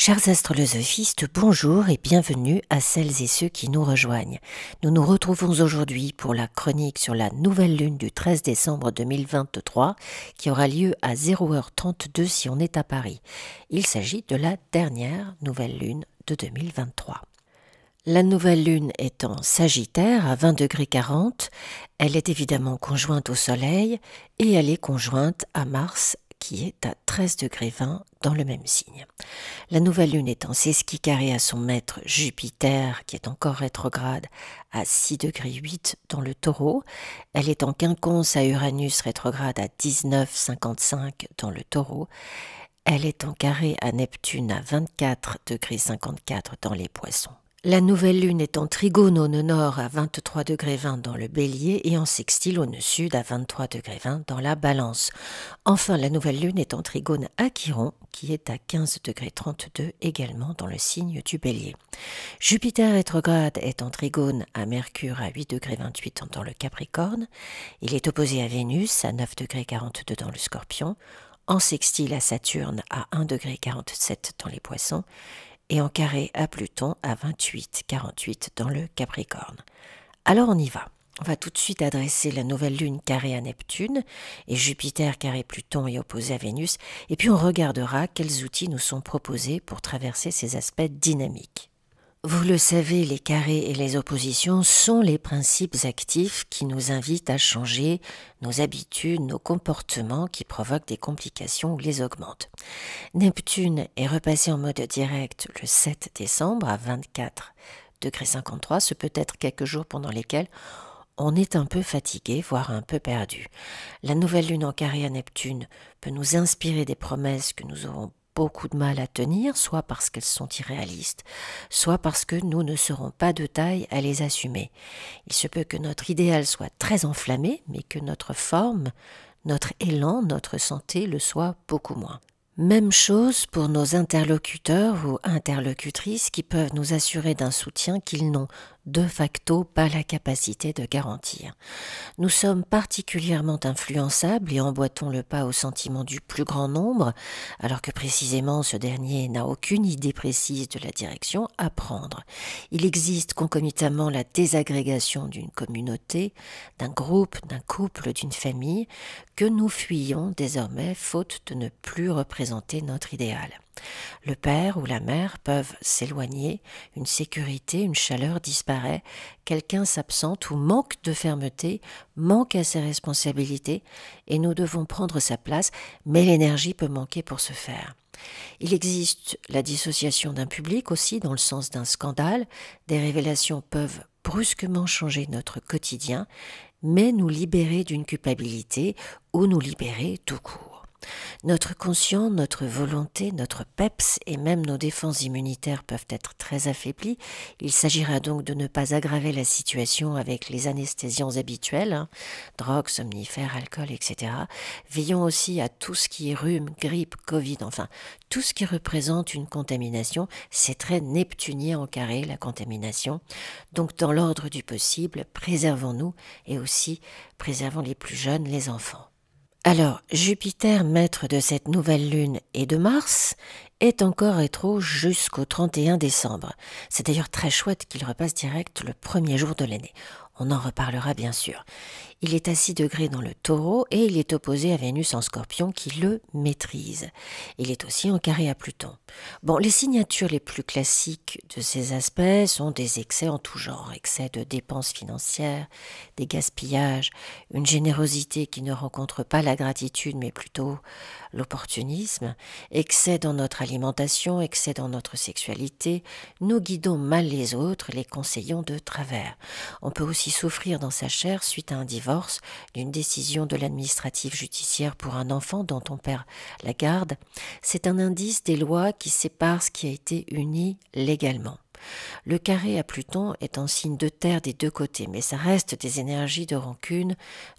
Chers astrolosophistes, bonjour et bienvenue à celles et ceux qui nous rejoignent. Nous nous retrouvons aujourd'hui pour la chronique sur la nouvelle lune du 13 décembre 2023 qui aura lieu à 0h32 si on est à Paris. Il s'agit de la dernière nouvelle lune de 2023. La nouvelle lune est en Sagittaire à 20,40 °, elle est évidemment conjointe au Soleil et elle est conjointe à Mars qui est à 13,20 ° dans le même signe. La nouvelle lune est en sesquicarré à son maître Jupiter qui est encore rétrograde à 6,8 ° dans le Taureau. Elle est en quinconce à Uranus rétrograde à 19,55 ° dans le Taureau. Elle est en carré à Neptune à 24,54 ° dans les Poissons. La nouvelle lune est en trigone au nœud nord à 23,20 ° dans le Bélier et en sextile au nœud sud à 23,20 ° dans la Balance. Enfin, la nouvelle lune est en trigone à Chiron qui est à 15,32 ° également dans le signe du Bélier. Jupiter rétrograde est en trigone à Mercure à 8,28 ° dans le Capricorne. Il est opposé à Vénus à 9,42 ° dans le Scorpion, en sextile à Saturne à 1,47 ° dans les Poissons, et en carré à Pluton à 28,48 dans le Capricorne. Alors on y va. On va tout de suite adresser la nouvelle lune carrée à Neptune et Jupiter carré Pluton est opposé à Vénus, et puis on regardera quels outils nous sont proposés pour traverser ces aspects dynamiques. Vous le savez, les carrés et les oppositions sont les principes actifs qui nous invitent à changer nos habitudes, nos comportements qui provoquent des complications ou les augmentent. Neptune est repassé en mode direct le 7 décembre à 24,53 °. Ce peut être quelques jours pendant lesquels on est un peu fatigué, voire un peu perdu. La nouvelle lune en carré à Neptune peut nous inspirer des promesses que nous aurons beaucoup de mal à tenir, soit parce qu'elles sont irréalistes, soit parce que nous ne serons pas de taille à les assumer. Il se peut que notre idéal soit très enflammé, mais que notre forme, notre élan, notre santé le soit beaucoup moins. Même chose pour nos interlocuteurs ou interlocutrices qui peuvent nous assurer d'un soutien qu'ils n'ont de facto pas la capacité de garantir. Nous sommes particulièrement influençables et emboîtons le pas au sentiment du plus grand nombre, alors que précisément ce dernier n'a aucune idée précise de la direction à prendre. Il existe concomitamment la désagrégation d'une communauté, d'un groupe, d'un couple, d'une famille, que nous fuyons désormais faute de ne plus représenter notre idéal. Le père ou la mère peuvent s'éloigner, une sécurité, une chaleur disparaît, quelqu'un s'absente ou manque de fermeté, manque à ses responsabilités et nous devons prendre sa place, mais l'énergie peut manquer pour ce faire. Il existe la dissociation d'un public aussi dans le sens d'un scandale, des révélations peuvent brusquement changer notre quotidien, mais nous libérer d'une culpabilité ou nous libérer tout court. Notre conscient, notre volonté, notre peps et même nos défenses immunitaires peuvent être très affaiblis. Il s'agira donc de ne pas aggraver la situation avec les anesthésiants habituels, drogue, somnifères, alcool, etc. Veillons aussi à tout ce qui est rhume, grippe, Covid, enfin tout ce qui représente une contamination. C'est très neptunien en carré, la contamination. Donc dans l'ordre du possible, préservons-nous et aussi préservons les plus jeunes, les enfants. Alors, Jupiter, maître de cette nouvelle lune et de Mars, est encore rétro jusqu'au 31 décembre. C'est d'ailleurs très chouette qu'il repasse direct le premier jour de l'année. On en reparlera bien sûr. Il est à 6 degrés dans le Taureau et il est opposé à Vénus en Scorpion qui le maîtrise. Il est aussi en carré à Pluton. Bon, les signatures les plus classiques de ces aspects sont des excès en tout genre, excès de dépenses financières, des gaspillages, une générosité qui ne rencontre pas la gratitude mais plutôt l'opportunisme, excès dans notre alimentation, excès dans notre sexualité, nous guidons mal les autres, les conseillons de travers. On peut aussi souffrir dans sa chair suite à un divorce, d'une décision de l'administratif judiciaire pour un enfant dont on perd la garde. C'est un indice des lois qui séparent ce qui a été uni légalement. Le carré à Pluton est en signe de terre des deux côtés, mais ça reste des énergies de rancune,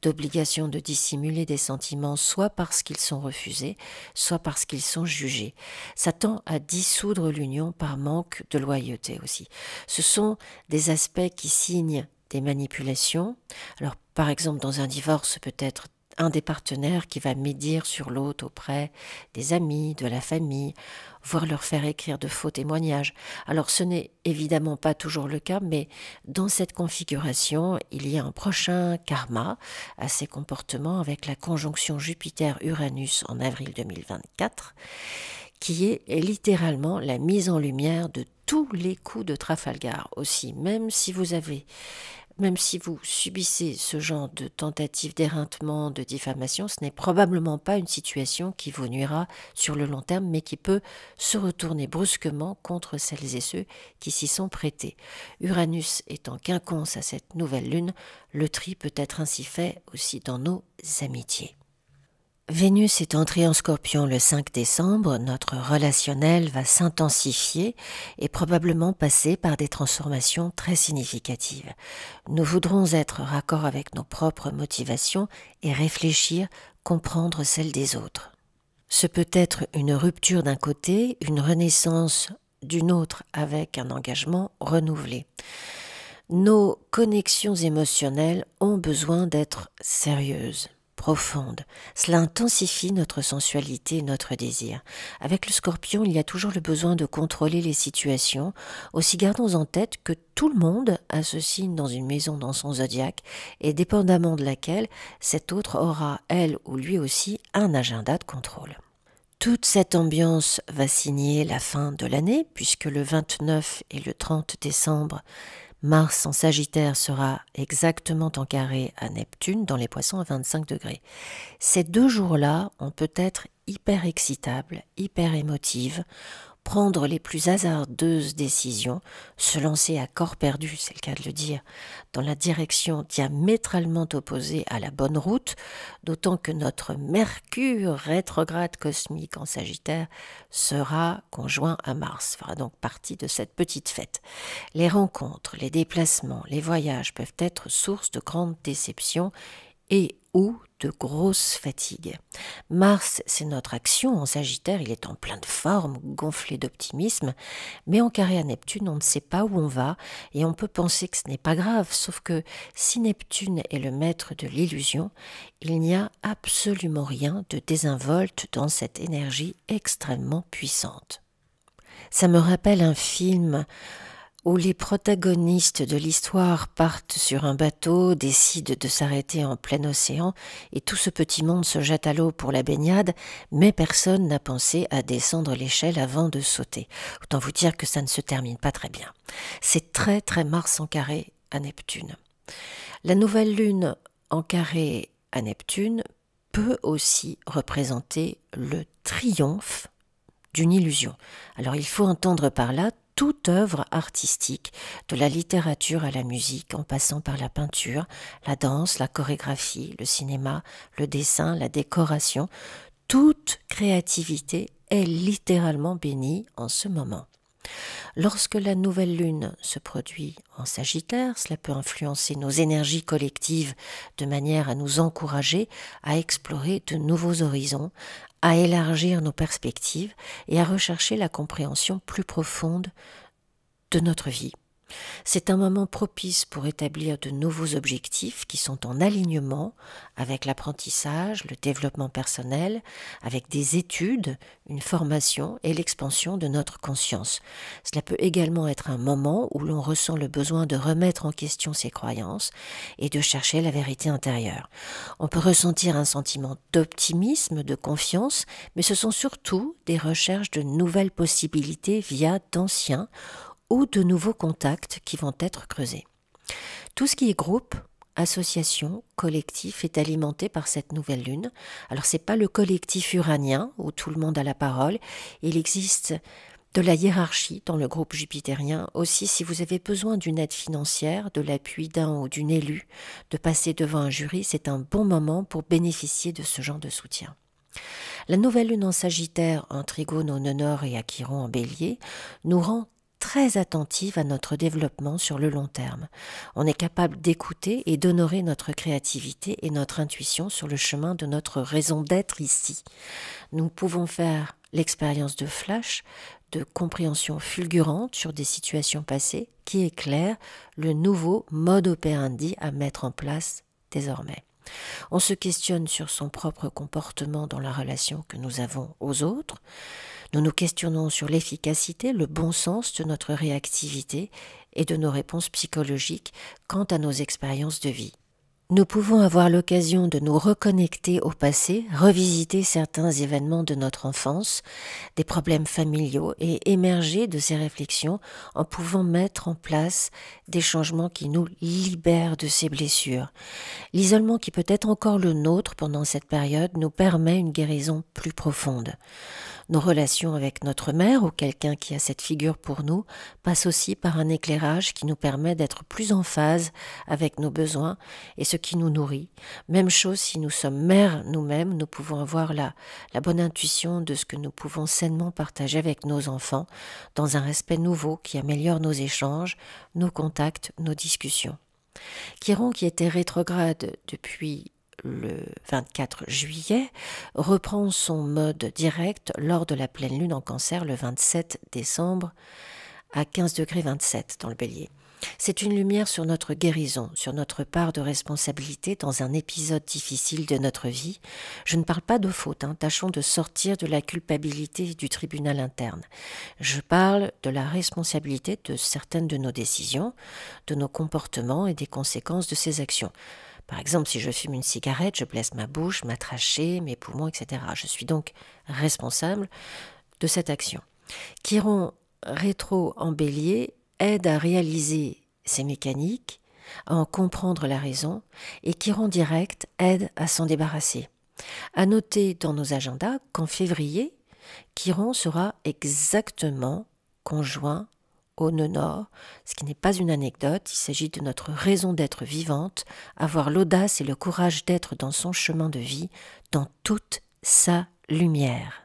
d'obligation de dissimuler des sentiments, soit parce qu'ils sont refusés, soit parce qu'ils sont jugés. Ça tend à dissoudre l'union par manque de loyauté aussi. Ce sont des aspects qui signent des manipulations. Alors, par exemple, dans un divorce, peut-être un des partenaires qui va médire sur l'autre auprès des amis, de la famille, voire leur faire écrire de faux témoignages. Alors ce n'est évidemment pas toujours le cas, mais dans cette configuration, il y a un prochain karma à ces comportements avec la conjonction Jupiter-Uranus en avril 2024, qui est littéralement la mise en lumière de tous les coups de Trafalgar aussi, même si vous subissez ce genre de tentative d'éreintement, de diffamation, ce n'est probablement pas une situation qui vous nuira sur le long terme, mais qui peut se retourner brusquement contre celles et ceux qui s'y sont prêtés. Uranus étant quinconce à cette nouvelle lune, le tri peut être ainsi fait aussi dans nos amitiés. Vénus est entrée en Scorpion le 5 décembre, notre relationnel va s'intensifier et probablement passer par des transformations très significatives. Nous voudrons être raccord avec nos propres motivations et réfléchir, comprendre celles des autres. Ce peut être une rupture d'un côté, une renaissance d'une autre avec un engagement renouvelé. Nos connexions émotionnelles ont besoin d'être sérieuses, profonde. Cela intensifie notre sensualité et notre désir. Avec le Scorpion, il y a toujours le besoin de contrôler les situations. Aussi gardons en tête que tout le monde a ce signe dans une maison dans son zodiaque et dépendamment de laquelle cet autre aura, elle ou lui aussi, un agenda de contrôle. Toute cette ambiance va signer la fin de l'année puisque le 29 et le 30 décembre, Mars en Sagittaire sera exactement en carré à Neptune dans les Poissons à 25 degrés. Ces 2 jours-là, on peut être hyper excitable, hyper émotive, prendre les plus hasardeuses décisions, se lancer à corps perdu, c'est le cas de le dire, dans la direction diamétralement opposée à la bonne route, d'autant que notre Mercure rétrograde cosmique en Sagittaire sera conjoint à Mars, fera donc partie de cette petite fête. Les rencontres, les déplacements, les voyages peuvent être source de grandes déceptions et ou de grosses fatigues. Mars, c'est notre action en Sagittaire, il est en pleine forme, gonflé d'optimisme, mais en carré à Neptune, on ne sait pas où on va et on peut penser que ce n'est pas grave, sauf que si Neptune est le maître de l'illusion, il n'y a absolument rien de désinvolte dans cette énergie extrêmement puissante. Ça me rappelle un film où les protagonistes de l'histoire partent sur un bateau, décident de s'arrêter en plein océan et tout ce petit monde se jette à l'eau pour la baignade, mais personne n'a pensé à descendre l'échelle avant de sauter. Autant vous dire que ça ne se termine pas très bien. C'est très très Mars en carré à Neptune. La nouvelle lune en carré à Neptune peut aussi représenter le triomphe d'une illusion. Alors il faut entendre par là toute œuvre artistique, de la littérature à la musique, en passant par la peinture, la danse, la chorégraphie, le cinéma, le dessin, la décoration, toute créativité est littéralement bénie en ce moment. Lorsque la nouvelle lune se produit en Sagittaire, cela peut influencer nos énergies collectives de manière à nous encourager à explorer de nouveaux horizons, à élargir nos perspectives et à rechercher la compréhension plus profonde de notre vie. C'est un moment propice pour établir de nouveaux objectifs qui sont en alignement avec l'apprentissage, le développement personnel, avec des études, une formation et l'expansion de notre conscience. Cela peut également être un moment où l'on ressent le besoin de remettre en question ses croyances et de chercher la vérité intérieure. On peut ressentir un sentiment d'optimisme, de confiance, mais ce sont surtout des recherches de nouvelles possibilités via d'anciens ou de nouveaux contacts qui vont être creusés. Tout ce qui est groupe, association, collectif est alimenté par cette nouvelle lune. Alors c'est pas le collectif uranien où tout le monde a la parole, il existe de la hiérarchie dans le groupe jupitérien. Aussi, si vous avez besoin d'une aide financière, de l'appui d'un ou d'une élue, de passer devant un jury, c'est un bon moment pour bénéficier de ce genre de soutien. La nouvelle lune en Sagittaire, en Trigone au nœud nord et à Chiron en Bélier, nous rend très attentive à notre développement sur le long terme. On est capable d'écouter et d'honorer notre créativité et notre intuition sur le chemin de notre raison d'être ici. Nous pouvons faire l'expérience de flash, de compréhension fulgurante sur des situations passées qui éclairent le nouveau mode operandi à mettre en place désormais. On se questionne sur son propre comportement dans la relation que nous avons aux autres. Nous nous questionnons sur l'efficacité, le bon sens de notre réactivité et de nos réponses psychologiques quant à nos expériences de vie. Nous pouvons avoir l'occasion de nous reconnecter au passé, revisiter certains événements de notre enfance, des problèmes familiaux et émerger de ces réflexions en pouvant mettre en place des changements qui nous libèrent de ces blessures. L'isolement qui peut être encore le nôtre pendant cette période nous permet une guérison plus profonde. Nos relations avec notre mère ou quelqu'un qui a cette figure pour nous passent aussi par un éclairage qui nous permet d'être plus en phase avec nos besoins et ce qui nous nourrit. Même chose si nous sommes mères nous-mêmes, nous pouvons avoir la bonne intuition de ce que nous pouvons sainement partager avec nos enfants dans un respect nouveau qui améliore nos échanges, nos contacts, nos discussions. Chiron, qui était rétrograde depuis le 24 juillet, reprend son mode direct lors de la pleine lune en Cancer le 27 décembre à 15,27 dans le Bélier. C'est une lumière sur notre guérison, sur notre part de responsabilité dans un épisode difficile de notre vie. Je ne parle pas de faute, tâchons de sortir de la culpabilité du tribunal interne. Je parle de la responsabilité de certaines de nos décisions, de nos comportements et des conséquences de ces actions. Par exemple, si je fume une cigarette, je blesse ma bouche, ma trachée, mes poumons, etc. Je suis donc responsable de cette action. Chiron rétro en Bélier aide à réaliser ces mécaniques, à en comprendre la raison, et Chiron direct aide à s'en débarrasser. À noter dans nos agendas qu'en février, Chiron sera exactement conjoint au nœud nord, ce qui n'est pas une anecdote, il s'agit de notre raison d'être vivante, avoir l'audace et le courage d'être dans son chemin de vie, dans toute sa lumière.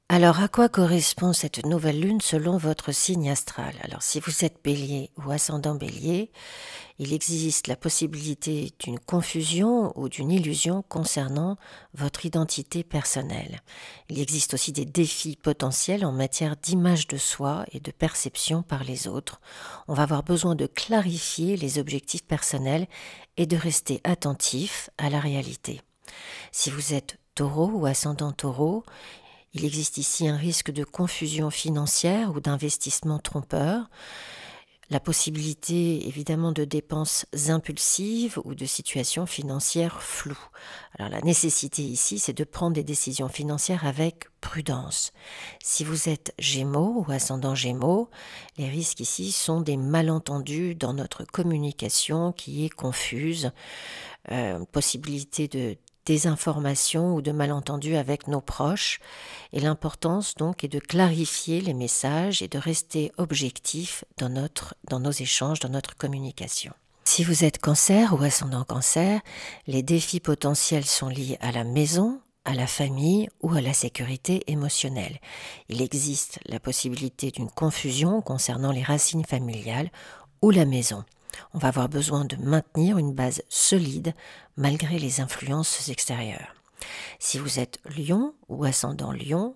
Alors, à quoi correspond cette nouvelle lune selon votre signe astral? Alors, si vous êtes Bélier ou ascendant Bélier, il existe la possibilité d'une confusion ou d'une illusion concernant votre identité personnelle. Il existe aussi des défis potentiels en matière d'image de soi et de perception par les autres. On va avoir besoin de clarifier les objectifs personnels et de rester attentif à la réalité. Si vous êtes Taureau ou ascendant Taureau, il existe ici un risque de confusion financière ou d'investissement trompeur, la possibilité évidemment de dépenses impulsives ou de situations financières floues. Alors la nécessité ici, c'est de prendre des décisions financières avec prudence. Si vous êtes Gémeaux ou ascendant Gémeaux, les risques ici sont des malentendus dans notre communication qui est confuse, possibilité de désinformation ou de malentendus avec nos proches, et l'importance donc est de clarifier les messages et de rester objectif dans nos échanges, dans notre communication. Si vous êtes Cancer ou ascendant Cancer, les défis potentiels sont liés à la maison, à la famille ou à la sécurité émotionnelle. Il existe la possibilité d'une confusion concernant les racines familiales ou la maison. On va avoir besoin de maintenir une base solide malgré les influences extérieures. Si vous êtes Lion ou ascendant Lion,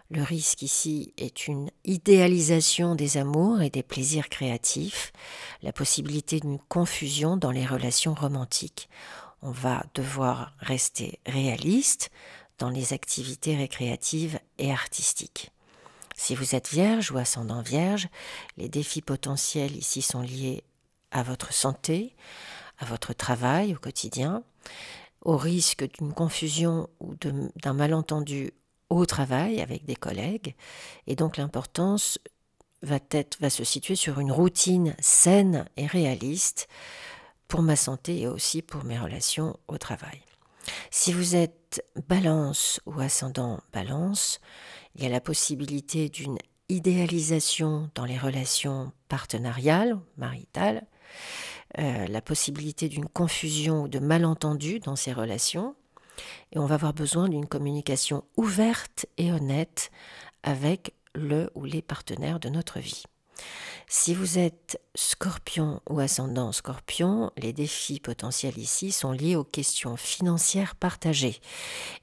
le risque ici est une idéalisation des amours et des plaisirs créatifs, la possibilité d'une confusion dans les relations romantiques. On va devoir rester réaliste dans les activités récréatives et artistiques. Si vous êtes Vierge ou ascendant Vierge, les défis potentiels ici sont liés à votre santé, à votre travail au quotidien, au risque d'une confusion ou d'un malentendu au travail avec des collègues. Et donc l'importance va se situer sur une routine saine et réaliste pour ma santé et aussi pour mes relations au travail. Si vous êtes Balance ou ascendant Balance, il y a la possibilité d'une idéalisation dans les relations partenariales, maritales, la possibilité d'une confusion ou de malentendus dans ces relations, et on va avoir besoin d'une communication ouverte et honnête avec le ou les partenaires de notre vie. Si vous êtes Scorpion ou ascendant Scorpion, les défis potentiels ici sont liés aux questions financières partagées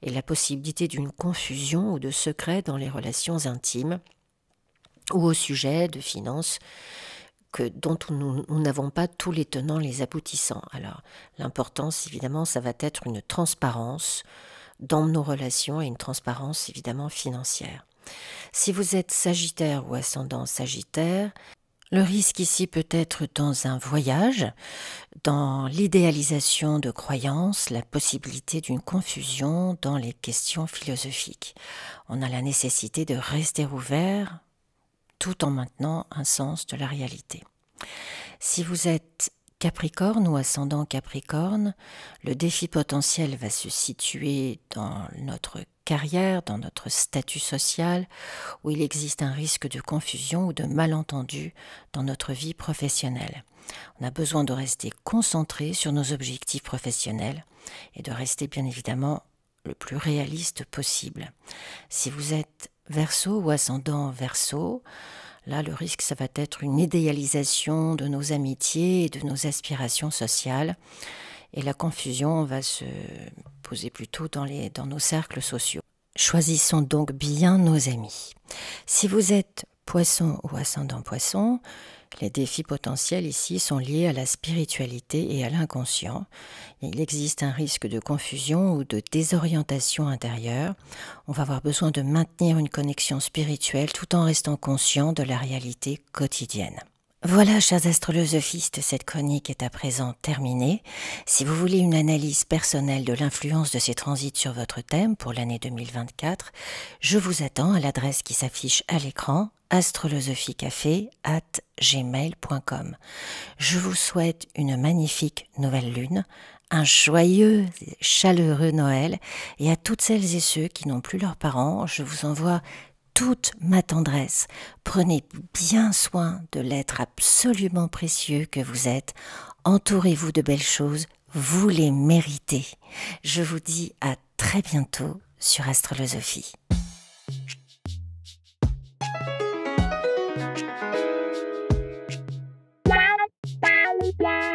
et la possibilité d'une confusion ou de secret dans les relations intimes ou au sujet de finances dont nous n'avons pas tous les tenants, les aboutissants. Alors, l'importance, évidemment, ça va être une transparence dans nos relations et une transparence, évidemment, financière. Si vous êtes Sagittaire ou ascendant Sagittaire, le risque ici peut être dans un voyage, dans l'idéalisation de croyances, la possibilité d'une confusion dans les questions philosophiques. On a la nécessité de rester ouvert tout en maintenant un sens de la réalité. Si vous êtes Capricorne ou ascendant Capricorne, le défi potentiel va se situer dans notre carrière, dans notre statut social, où il existe un risque de confusion ou de malentendu dans notre vie professionnelle. On a besoin de rester concentré sur nos objectifs professionnels et de rester bien évidemment le plus réaliste possible. Si vous êtes Verseau ou ascendant Verseau, là, le risque, ça va être une idéalisation de nos amitiés et de nos aspirations sociales. Et la confusion va se poser plutôt dans nos cercles sociaux. Choisissons donc bien nos amis. Si vous êtes Poisson ou ascendant Poisson, les défis potentiels ici sont liés à la spiritualité et à l'inconscient. Il existe un risque de confusion ou de désorientation intérieure. On va avoir besoin de maintenir une connexion spirituelle tout en restant conscient de la réalité quotidienne. Voilà, chers astrolosophistes, cette chronique est à présent terminée. Si vous voulez une analyse personnelle de l'influence de ces transits sur votre thème pour l'année 2024, je vous attends à l'adresse qui s'affiche à l'écran, astrolosophicafé@gmail.com. Je vous souhaite une magnifique nouvelle lune, un joyeux et chaleureux Noël, et à toutes celles et ceux qui n'ont plus leurs parents, je vous envoie toute ma tendresse. Prenez bien soin de l'être absolument précieux que vous êtes. Entourez-vous de belles choses, vous les méritez. Je vous dis à très bientôt sur Astrolosophie. Blah.